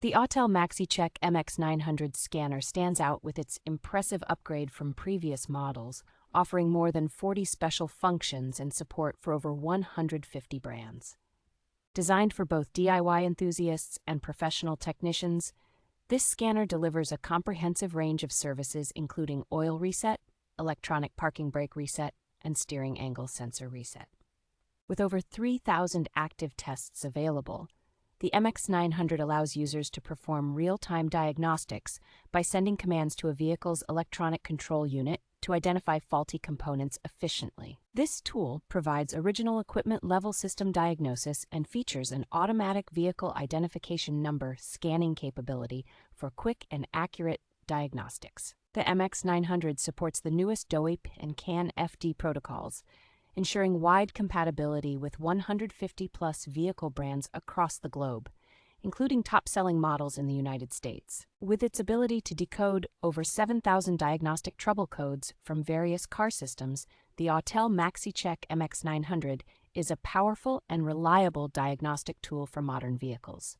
The Autel MaxiCheck MX900 Scanner stands out with its impressive upgrade from previous models, offering more than 40 special functions and support for over 150 brands. Designed for both DIY enthusiasts and professional technicians, this scanner delivers a comprehensive range of services including oil reset, electronic parking brake reset, and steering angle sensor reset. With over 3,000 active tests available, the MX900 allows users to perform real-time diagnostics by sending commands to a vehicle's electronic control unit to identify faulty components efficiently. This tool provides original equipment level system diagnosis and features an automatic vehicle identification number scanning capability for quick and accurate diagnostics. The MX900 supports the newest DoIP and CAN-FD protocols, ensuring wide compatibility with 150-plus vehicle brands across the globe, including top-selling models in the United States. With its ability to decode over 7,000 diagnostic trouble codes from various car systems, the Autel MaxiCheck MX900 is a powerful and reliable diagnostic tool for modern vehicles.